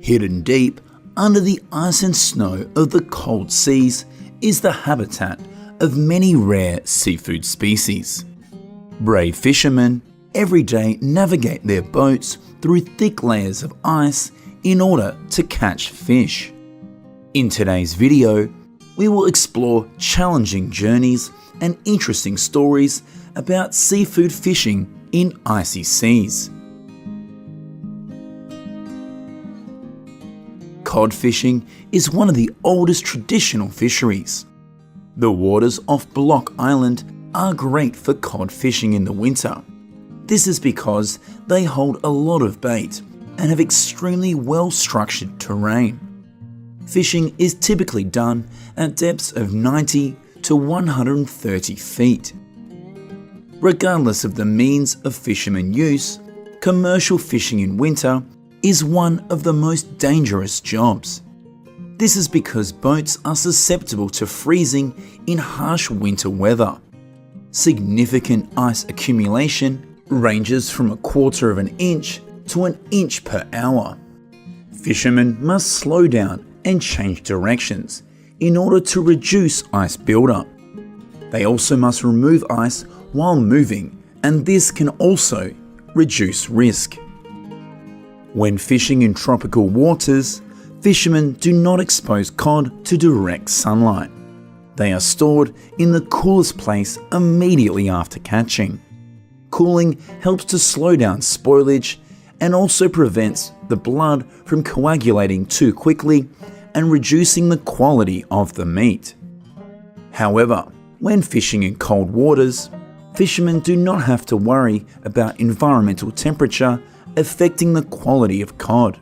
Hidden deep under the ice and snow of the cold seas is the habitat of many rare seafood species. Brave fishermen every day navigate their boats through thick layers of ice in order to catch fish. In today's video, we will explore challenging journeys and interesting stories about seafood fishing in icy seas. Cod fishing is one of the oldest traditional fisheries. The waters off Block Island are great for cod fishing in the winter. This is because they hold a lot of bait and have extremely well-structured terrain. Fishing is typically done at depths of 90 to 130 feet. Regardless of the means of fishermen use, commercial fishing in winter is one of the most dangerous jobs. This is because boats are susceptible to freezing in harsh winter weather. Significant ice accumulation ranges from 1/4 of an inch to an inch per hour. Fishermen must slow down and change directions in order to reduce ice buildup. They also must remove ice while moving, and this can also reduce risk. When fishing in tropical waters, fishermen do not expose cod to direct sunlight. They are stored in the coolest place immediately after catching. Cooling helps to slow down spoilage and also prevents the blood from coagulating too quickly and reducing the quality of the meat. However, when fishing in cold waters, fishermen do not have to worry about environmental temperature affecting the quality of cod.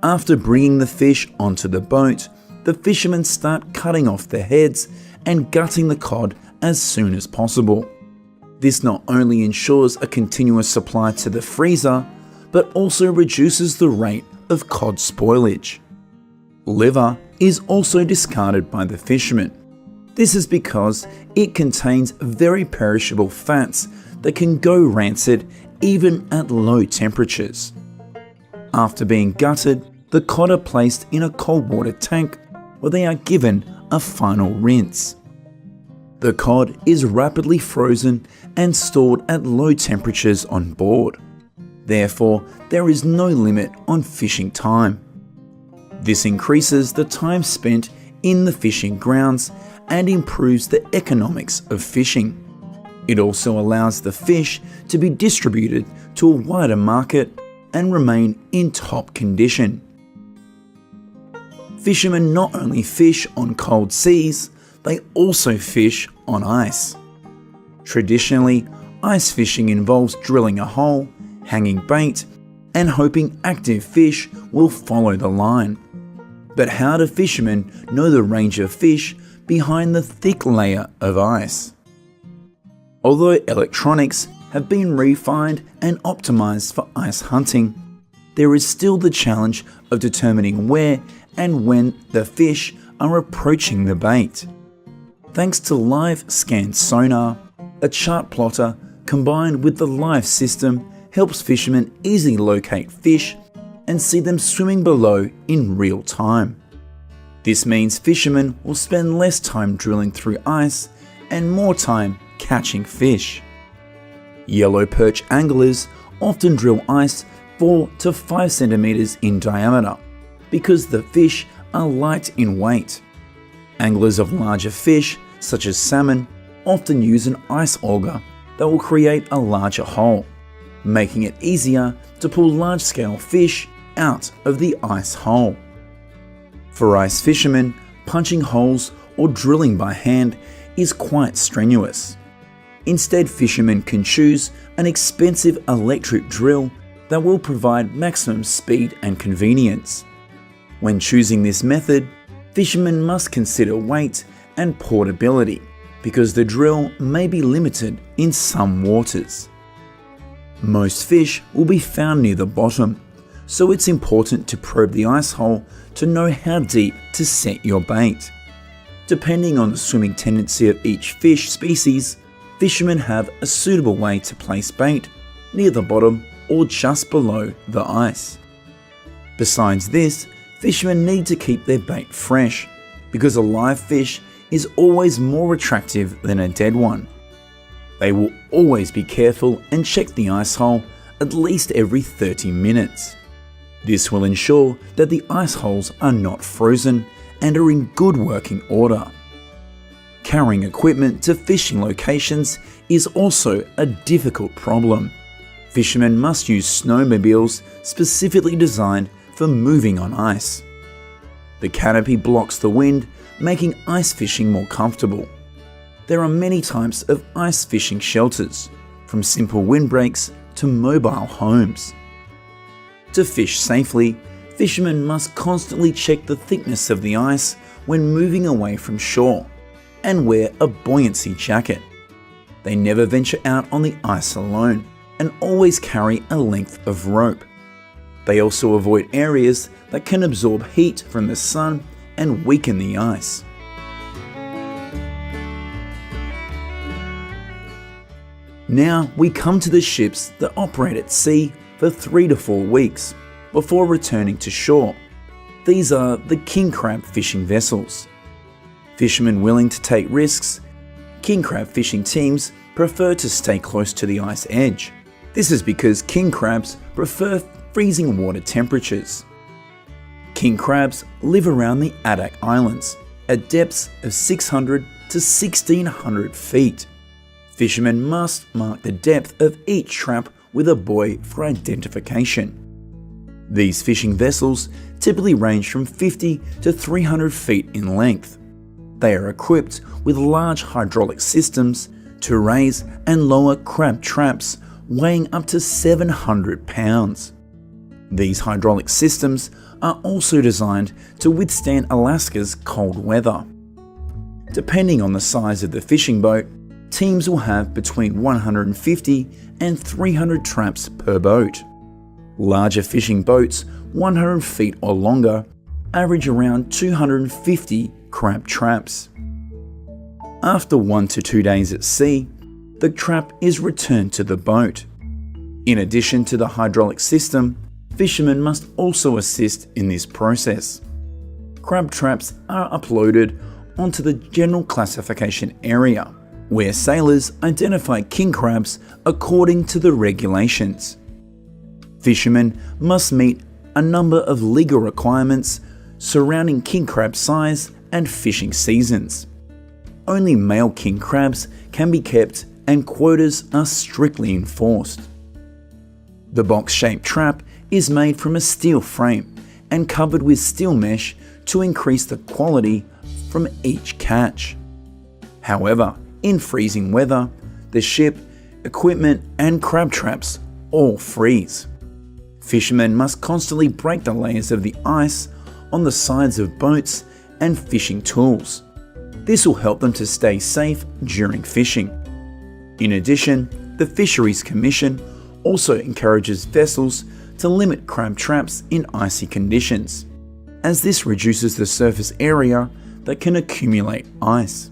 After bringing the fish onto the boat, the fishermen start cutting off the heads and gutting the cod as soon as possible. This not only ensures a continuous supply to the freezer, but also reduces the rate of cod spoilage. Liver is also discarded by the fishermen. This is because it contains very perishable fats that can go rancid even at low temperatures. After being gutted, the cod are placed in a cold water tank where they are given a final rinse. The cod is rapidly frozen and stored at low temperatures on board. Therefore, there is no limit on fishing time. This increases the time spent in the fishing grounds and improves the economics of fishing. It also allows the fish to be distributed to a wider market and remain in top condition. Fishermen not only fish on cold seas, they also fish on ice. Traditionally, ice fishing involves drilling a hole, hanging bait, and hoping active fish will follow the line. But how do fishermen know the range of fish behind the thick layer of ice? Although electronics have been refined and optimized for ice hunting, there is still the challenge of determining where and when the fish are approaching the bait. Thanks to live scan sonar, a chart plotter combined with the live system helps fishermen easily locate fish and see them swimming below in real time. This means fishermen will spend less time drilling through ice and more time catching fish. Yellow perch anglers often drill ice 4 to 5 centimeters in diameter because the fish are light in weight. Anglers of larger fish, such as salmon, often use an ice auger that will create a larger hole, making it easier to pull large-scale fish out of the ice hole. For ice fishermen, punching holes or drilling by hand is quite strenuous. Instead, fishermen can choose an expensive electric drill that will provide maximum speed and convenience. When choosing this method, fishermen must consider weight and portability because the drill may be limited in some waters. Most fish will be found near the bottom, so it's important to probe the ice hole to know how deep to set your bait. Depending on the swimming tendency of each fish species, fishermen have a suitable way to place bait near the bottom or just below the ice. Besides this, fishermen need to keep their bait fresh, because a live fish is always more attractive than a dead one. They will always be careful and check the ice hole at least every 30 minutes. This will ensure that the ice holes are not frozen and are in good working order. Carrying equipment to fishing locations is also a difficult problem. Fishermen must use snowmobiles specifically designed for moving on ice. The canopy blocks the wind, making ice fishing more comfortable. There are many types of ice fishing shelters, from simple windbreaks to mobile homes. To fish safely, fishermen must constantly check the thickness of the ice when moving away from shore, and wear a buoyancy jacket. They never venture out on the ice alone, and always carry a length of rope. They also avoid areas that can absorb heat from the sun and weaken the ice. Now we come to the ships that operate at sea for 3 to 4 weeks before returning to shore. These are the king crab fishing vessels. Fishermen willing to take risks, king crab fishing teams prefer to stay close to the ice edge. This is because king crabs prefer freezing water temperatures. King crabs live around the Adak Islands at depths of 600 to 1600 feet. Fishermen must mark the depth of each trap with a buoy for identification. These fishing vessels typically range from 50 to 300 feet in length. They are equipped with large hydraulic systems to raise and lower crab traps weighing up to 700 pounds. These hydraulic systems are also designed to withstand Alaska's cold weather. Depending on the size of the fishing boat, teams will have between 150 and 300 traps per boat. Larger fishing boats, 100 feet or longer, average around 250 crab traps. After 1 to 2 days at sea, the trap is returned to the boat. In addition to the hydraulic system, fishermen must also assist in this process. Crab traps are uploaded onto the general classification area, where sailors identify king crabs according to the regulations. Fishermen must meet a number of legal requirements surrounding king crab size and fishing seasons. Only male king crabs can be kept and quotas are strictly enforced. The box-shaped trap is made from a steel frame and covered with steel mesh to increase the quality from each catch. However, in freezing weather, the ship, equipment and crab traps all freeze. Fishermen must constantly break the layers of the ice on the sides of boats and fishing tools. This will help them to stay safe during fishing. In addition, the Fisheries Commission also encourages vessels to limit crab traps in icy conditions, as this reduces the surface area that can accumulate ice.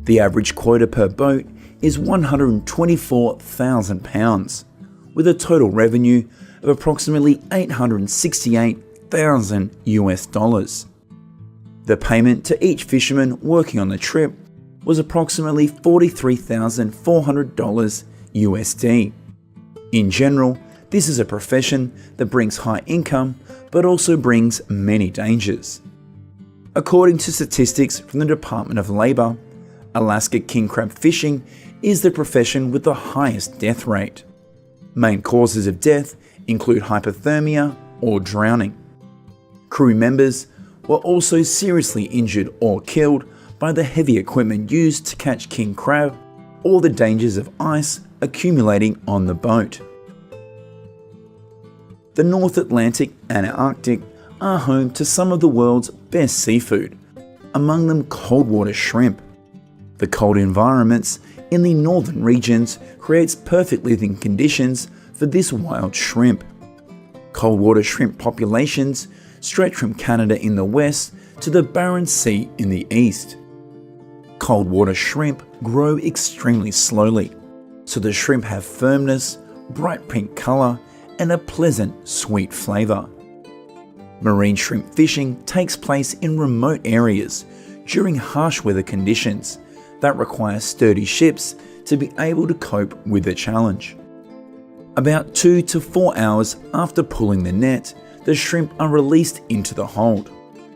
The average quota per boat is £124,000, with a total revenue of approximately $868,000. The payment to each fisherman working on the trip was approximately $43,400 USD. In general, this is a profession that brings high income but also brings many dangers. According to statistics from the Department of Labor, Alaska king crab fishing is the profession with the highest death rate. Main causes of death include hypothermia or drowning. Crew members were also seriously injured or killed by the heavy equipment used to catch king crab or the dangers of ice accumulating on the boat. The North Atlantic and Arctic are home to some of the world's best seafood, among them cold water shrimp. The cold environments in the northern regions creates perfect living conditions for this wild shrimp. Cold water shrimp populations stretch from Canada in the west to the Barents Sea in the east. Cold water shrimp grow extremely slowly, so the shrimp have firmness, bright pink colour, and a pleasant, sweet flavour. Marine shrimp fishing takes place in remote areas during harsh weather conditions that require sturdy ships to be able to cope with the challenge. About 2 to 4 hours after pulling the net, the shrimp are released into the hold,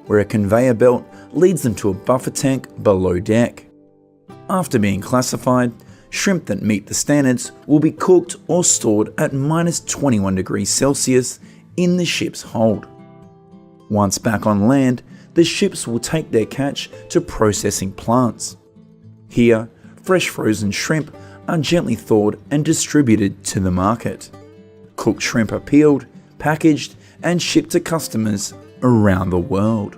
where a conveyor belt leads them to a buffer tank below deck. After being classified, shrimp that meet the standards will be cooked or stored at -21 degrees Celsius in the ship's hold. Once back on land, the ships will take their catch to processing plants. Here, fresh frozen shrimp are gently thawed and distributed to the market. Cooked shrimp are peeled, packaged, and shipped to customers around the world.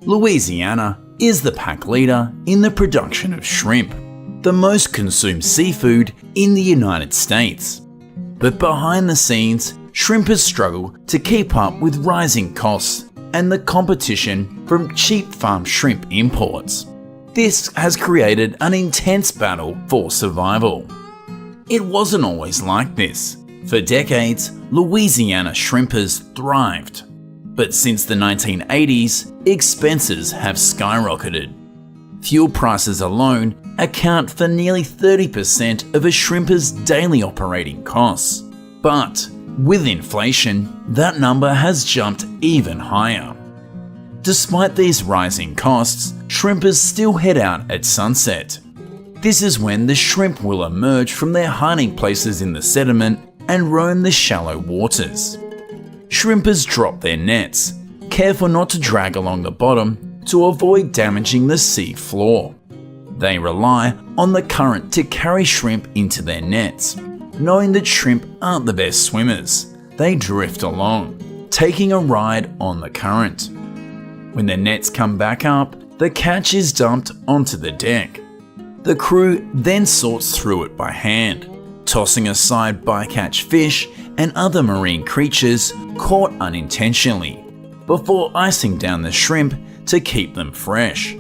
Louisiana is the pack leader in the production of shrimp, the most consumed seafood in the United States. But behind the scenes, shrimpers struggle to keep up with rising costs and the competition from cheap farm shrimp imports. This has created an intense battle for survival. It wasn't always like this. For decades, Louisiana shrimpers thrived. But since the 1980s, expenses have skyrocketed. Fuel prices alone account for nearly 30% of a shrimper's daily operating costs. But with inflation, that number has jumped even higher. Despite these rising costs, shrimpers still head out at sunset. This is when the shrimp will emerge from their hiding places in the sediment and roam the shallow waters. Shrimpers drop their nets, careful not to drag along the bottom to avoid damaging the sea floor. They rely on the current to carry shrimp into their nets. Knowing that shrimp aren't the best swimmers, they drift along, taking a ride on the current. When the nets come back up, the catch is dumped onto the deck. The crew then sorts through it by hand, tossing aside bycatch fish and other marine creatures caught unintentionally, before icing down the shrimp to keep them fresh.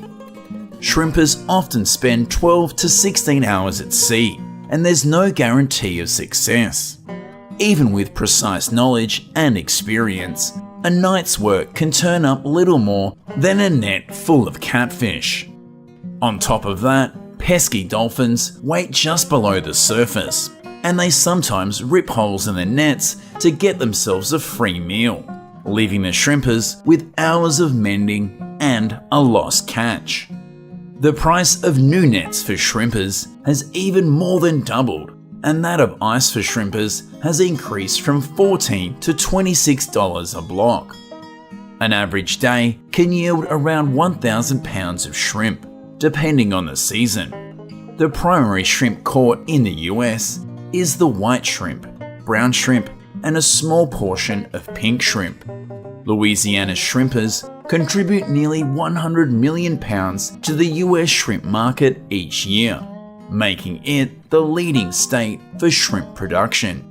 Shrimpers often spend 12 to 16 hours at sea, and there's no guarantee of success. Even with precise knowledge and experience, a night's work can turn up little more than a net full of catfish. On top of that, pesky dolphins wait just below the surface, and they sometimes rip holes in their nets to get themselves a free meal, leaving the shrimpers with hours of mending and a lost catch. The price of new nets for shrimpers has even more than doubled, and that of ice for shrimpers has increased from $14 to $26 a block. An average day can yield around 1,000 pounds of shrimp, depending on the season. The primary shrimp caught in the US is the white shrimp, brown shrimp, and a small portion of pink shrimp. Louisiana's shrimpers contribute nearly 100 million pounds to the US shrimp market each year, making it the leading state for shrimp production.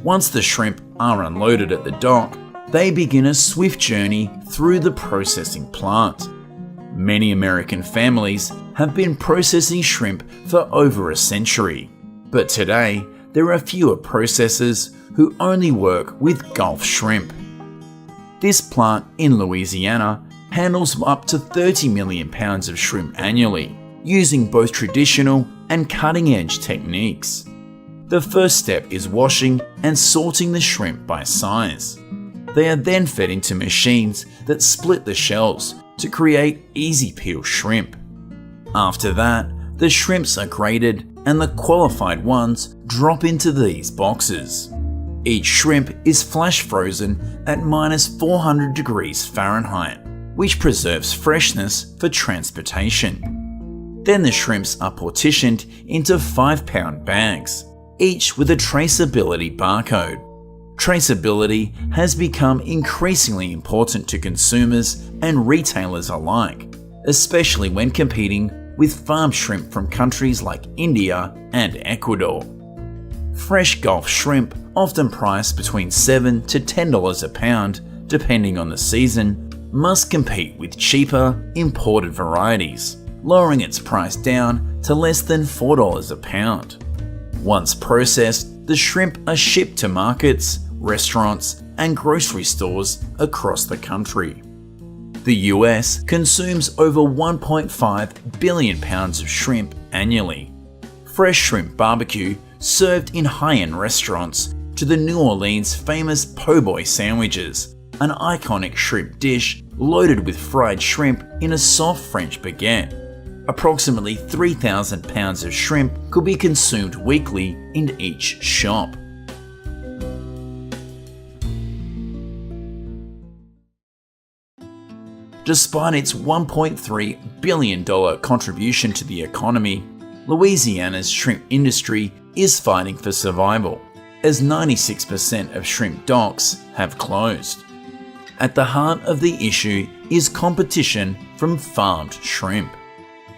Once the shrimp are unloaded at the dock, they begin a swift journey through the processing plant. Many American families have been processing shrimp for over a century, but today there are fewer processors who only work with Gulf shrimp. This plant in Louisiana handles up to 30 million pounds of shrimp annually, using both traditional and cutting-edge techniques. The first step is washing and sorting the shrimp by size. They are then fed into machines that split the shells to create easy peel shrimp. After that, the shrimps are graded and the qualified ones drop into these boxes. Each shrimp is flash frozen at -400 degrees Fahrenheit, which preserves freshness for transportation. Then the shrimps are partitioned into 5-pound bags, each with a traceability barcode. Traceability has become increasingly important to consumers and retailers alike, especially when competing with farm shrimp from countries like India and Ecuador. Fresh Gulf shrimp, often priced between $7 to $10 a pound, depending on the season, must compete with cheaper, imported varieties. lowering its price down to less than $4 a pound. Once processed, the shrimp are shipped to markets, restaurants, and grocery stores across the country. The US consumes over 1.5 billion pounds of shrimp annually. Fresh shrimp barbecue served in high-end restaurants to the New Orleans famous po' boy sandwiches, an iconic shrimp dish loaded with fried shrimp in a soft French baguette. Approximately 3,000 pounds of shrimp could be consumed weekly in each shop. Despite its $1.3 billion contribution to the economy, Louisiana's shrimp industry is fighting for survival, as 96% of shrimp docks have closed. At the heart of the issue is competition from farmed shrimp.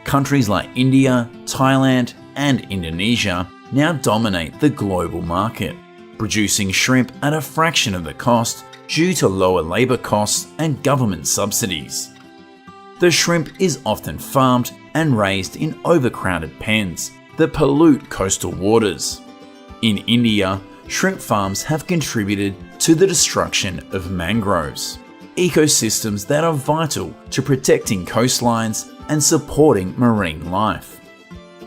Countries like India, Thailand, and Indonesia now dominate the global market, producing shrimp at a fraction of the cost due to lower labour costs and government subsidies. The shrimp is often farmed and raised in overcrowded pens that pollute coastal waters. In India, shrimp farms have contributed to the destruction of mangroves, ecosystems that are vital to protecting coastlines and supporting marine life.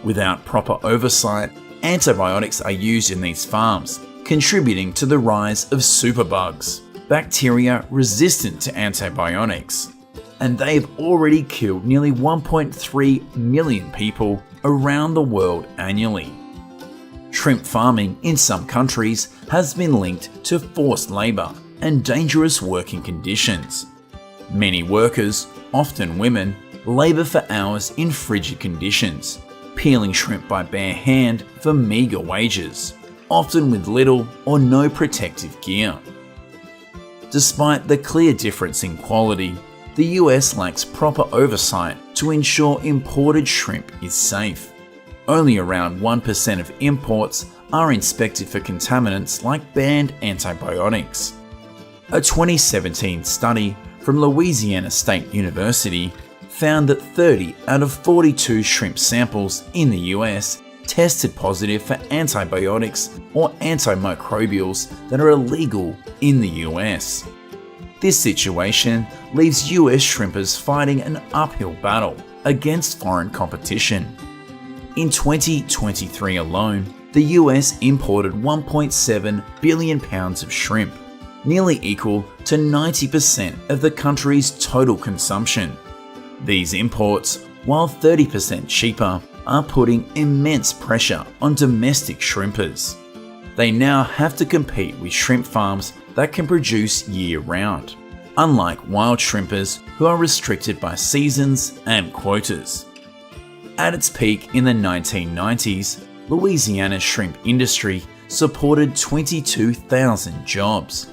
Without proper oversight, antibiotics are used in these farms, contributing to the rise of superbugs, bacteria resistant to antibiotics, and they've already killed nearly 1.3 million people around the world annually. Shrimp farming in some countries has been linked to forced labour and dangerous working conditions. Many workers, often women, labour for hours in frigid conditions, peeling shrimp by bare hand for meagre wages, often with little or no protective gear. Despite the clear difference in quality, the US lacks proper oversight to ensure imported shrimp is safe. Only around 1% of imports are inspected for contaminants like banned antibiotics. A 2017 study from Louisiana State University found that 30 out of 42 shrimp samples in the US tested positive for antibiotics or antimicrobials that are illegal in the US. This situation leaves US shrimpers fighting an uphill battle against foreign competition. In 2023 alone, the US imported 1.7 billion pounds of shrimp, nearly equal to 90% of the country's total consumption. These imports, while 30% cheaper, are putting immense pressure on domestic shrimpers. They now have to compete with shrimp farms that can produce year-round, unlike wild shrimpers who are restricted by seasons and quotas. At its peak in the 1990s, Louisiana's shrimp industry supported 22,000 jobs.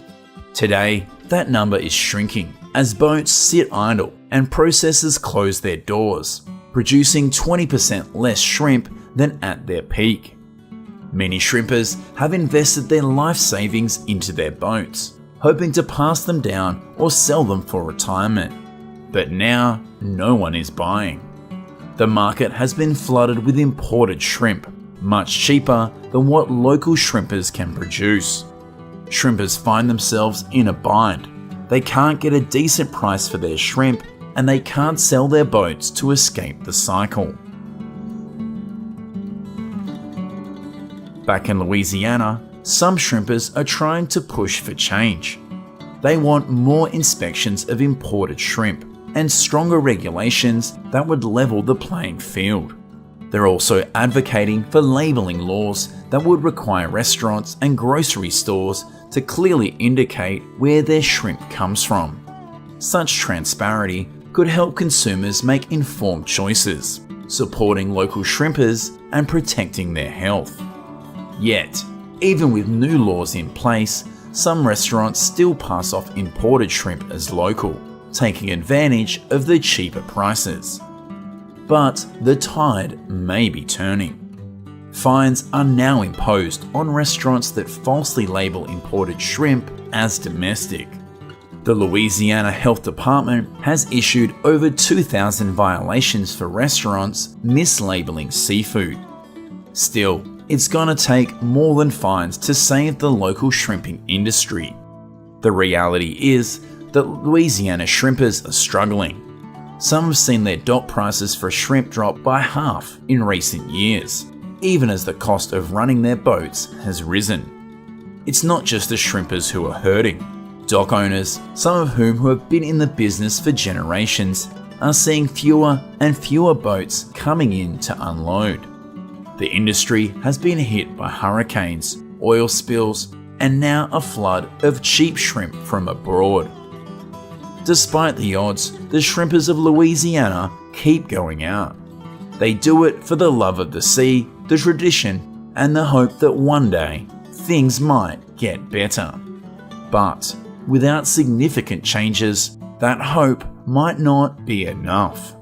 Today, that number is shrinking as boats sit idle and processors close their doors, producing 20% less shrimp than at their peak. Many shrimpers have invested their life savings into their boats, hoping to pass them down or sell them for retirement. But now, no one is buying. The market has been flooded with imported shrimp, much cheaper than what local shrimpers can produce. Shrimpers find themselves in a bind. They can't get a decent price for their shrimp, and they can't sell their boats to escape the cycle. Back in Louisiana, some shrimpers are trying to push for change. They want more inspections of imported shrimp and stronger regulations that would level the playing field. They're also advocating for labelling laws that would require restaurants and grocery stores to clearly indicate where their shrimp comes from. Such transparency could help consumers make informed choices, supporting local shrimpers and protecting their health. Yet, even with new laws in place, some restaurants still pass off imported shrimp as local, taking advantage of the cheaper prices. But the tide may be turning. Fines are now imposed on restaurants that falsely label imported shrimp as domestic. The Louisiana Health Department has issued over 2,000 violations for restaurants mislabeling seafood. Still, it's gonna take more than fines to save the local shrimping industry. The reality is that Louisiana shrimpers are struggling. Some have seen their dock prices for shrimp drop by half in recent years, even as the cost of running their boats has risen. It's not just the shrimpers who are hurting. Dock owners, some of whom who have been in the business for generations, are seeing fewer and fewer boats coming in to unload. The industry has been hit by hurricanes, oil spills, and now a flood of cheap shrimp from abroad. Despite the odds, the shrimpers of Louisiana keep going out. They do it for the love of the sea, the tradition, and the hope that one day things might get better. But without significant changes, that hope might not be enough.